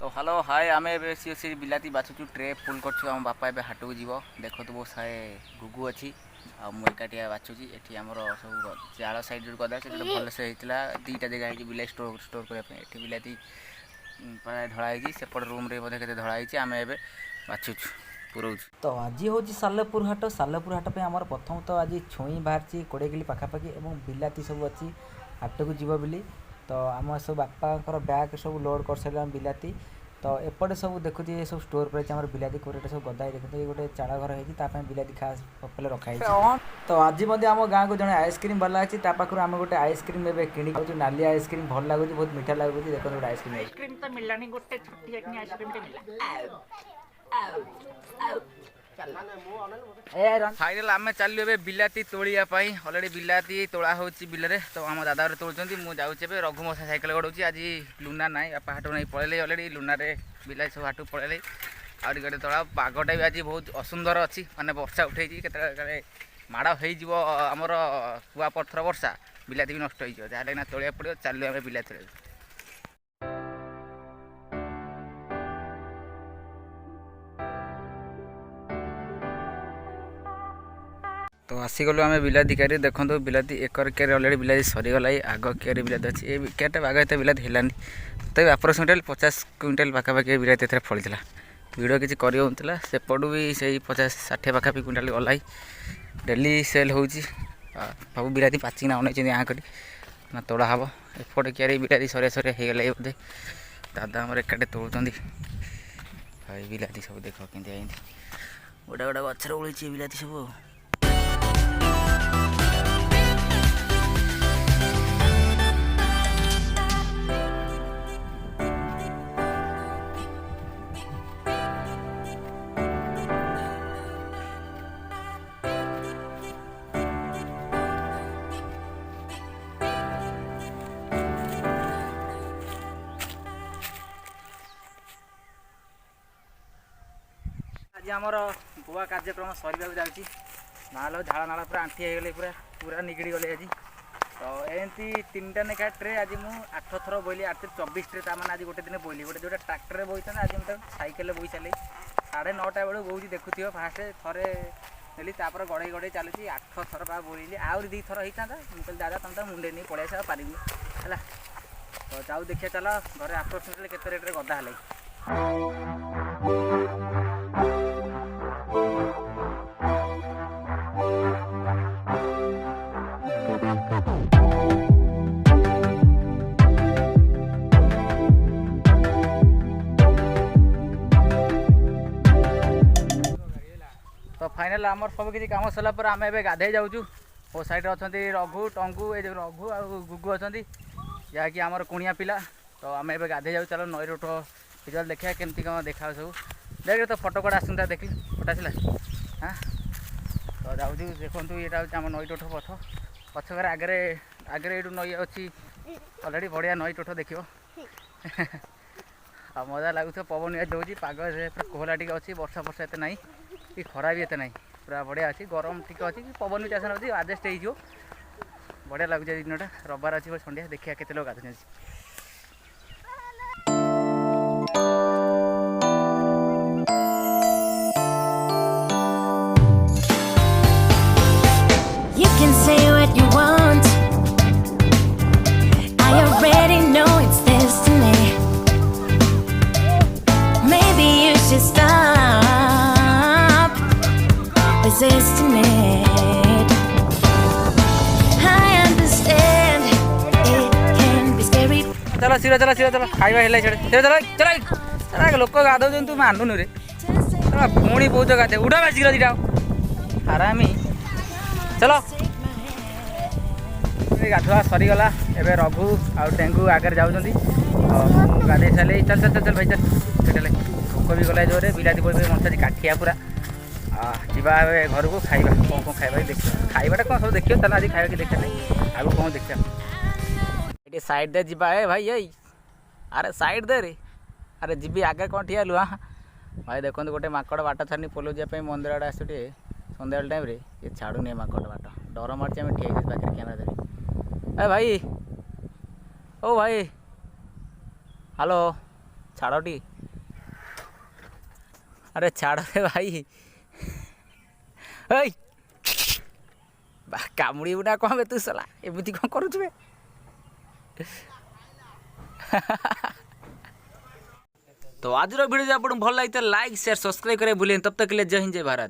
तो hello hi आम सी बिलाती बाछुचु tray full कर बापा ए हाट को जीव देखो तो बहुत सारे गुगु अच्छी मुझे बाछुची एटी आम सब चाल सैड गदा से भल से होता दीटा जगह बिलाई स्टोर स्टोर करने बिलाती प्राय ढलाई सेपट रूम के ढलाई आम ए बाछुचु पुरौ। तो आज हूँ सालेपुर हाट पे आमर प्रथम तो आज छुई बाहर 20 किलो पाखापाखि और बिलाती सब अच्छी हाट को जीव बोली। तो आम सब बापा बैग सब लोड कर सारे बिलाती। तो एपटे सब देखुची सब स्टोर कर बिलाती कोरेट सब गदाई देखते गोटे चाड़ घर होती बिलाती खास पपले रखाई। तो आज आम गाँव को जड़े आइसक्रीम वाला अच्छी पाखु आम गोटे आइसक्रीम कि नाली आइसक्रीम भल लगुच बहुत मीठा लगुच देखो गोटे आइसक्रीम तो मिलानी गोटे छोटी आइसक्रीम फाइनाल आम चलू ए बिलाती तोलिया अलरेडी बिलाती तोला हो बिल तो आम दादा तोलुँच मुझे रघु मशा सैकेल गड़ाऊँगी आज लुना ना बापा हाट नहीं पलैले अलरेडी लुना बिलाती सब हाट पलैले आठ गए तोला पागटा भी आज बहुत असुंदर अच्छी माने वर्षा उठे के माड़ होमर कुआ पत्थर वर्षा बिलाती भी नष्ट हो जहाँ तोलिया पड़ो चलू आम बिलाती तोड़। तो आसीगलु आम बिलाती क्यारी देखो बिलाती एकर क्यारी अलरेडी बिलाती सरीगला आग क्यारी बिलाती अच्छी ये क्यारटा आग एत बिलाती है तब अप्रोक्सीमेटली 50 क्विंटाल पाखापाखि बिलाती एथेर फली भिड़ किसी करा सेपटू भी से 50-60 पाखापाखि क्विंटाल गलाई डेली सेल हो सब बिलाती पाचिना अनेक आँ कर ना तोड़ा हम एपटे क्यारी बिलाती सरिया सरिया हो गला बोधे दादा आम एकाटे तोड़ुं भाई बिलाती सब देख के गोटा गोटा गचर ओळी बिलाती सब। आज आमर बुआ कार्यक्रम सर जाऊँगी नाल झाड़ नाला पूरा आंठी हो पूरा पूरा निगड़ी गले आज। तो एमती 3टा लेखा ट्रे आज मुझे 8 थर बोली 8 24 ट्रे ताने आज गोटे दिन बोली गोटे जो ट्राक्टर बोई था आज मुझे सैकेल बोई सारे 9:30 बेलू बोझी देखुव फास्ट थे नेली गड़े गड़े चलुची 8 थर पा बोली आउरी 2 थर होता मुझे दादा तुम तो मुंडे नहीं पड़े आस पारि है। तो जाऊ देखिए चल घर आप्रोक्सीमेटली केते रेट्रे गदा है। तो फाइनाल आमर सब किसी कम सरला आम ए गाधे जाऊँ ओ साइड अच्छा रघु टंगू ये रघु आ गुगु अच्छा जहाँकि आमर कुणिया पिला। तो आम ए गाधे जाऊँ चलो नई उठ विजुआल देखा केमती कम देखा सब देख तो फटो कड़ा आसता देख फटा हाँ। तो जाऊँ देखो यहाँ हूँ आम नई टोठ पथ पछकर आगे आगे ये नई अच्छी अलरेडी बढ़िया नई टोठ देख मजा लगुच पवन दौर पाग कोहला टी अच्छी वर्षा फर्षा एत ना कि खरा भी एत ना पूरा बढ़िया अच्छी गरम टी अच्छी पवन भी चाषन अच्छी आडजस्ट हो बढ़िया लगुच दिनटा रविवार अच्छी संध्या देखिए केते लोग गाधुन। You can say what you want. I already know it's destiny. Maybe you should stop resisting it. I understand it can be scary. चलो सीरा चला खाଇବା ହେଲା छेड़े चल लोक गाधौन तू मानुनु रे पुणी बहुत गाधे उड़ा शीघ्र दीटा आरामी चलो गाधुआ सरीगला एवं रघु आ टेंगू आगे जाऊँ गाधे सारे चल चल चल भाई चल भोक भी गला जोरे बिलाती बोल मन काठिया पूरा जा घर को खाଇବା कौन खाଇବା देख खाइबाटा कौन सब देखिए आज खाଇବା कि देखा नहीं आगे कौन देखा ये साइड दे जीवा है भाई यही अरे साइड दे रे अरे जीवी आगे कौन ठिया लुआ भाई देखो गोटे माकड़ बाट छानी पोलो जाए मंदिर आड़े आसु सन्ध्या टाइम ये छाड़ूनी माकड़ बाट डर मार्च आम ठिया पाखे कैमेरा धरी ए भाई ओ भाई हेलो ଛାଡ଼ଟି ଆରେ ଛାଡ଼ରେ ଭାଇ ଏଇ କାମୁଡ଼ିବୁ ନା କ'ଣ ବେ ତୁ ସଲା ଏମିତି କ'ଣ କରୁଛୁ ବେ तो आज वीडियो जो आपको भल लगी लाइक शेयर सब्सक्राइब करें भूलें तब तक के लिए जय हिंद जय भारत।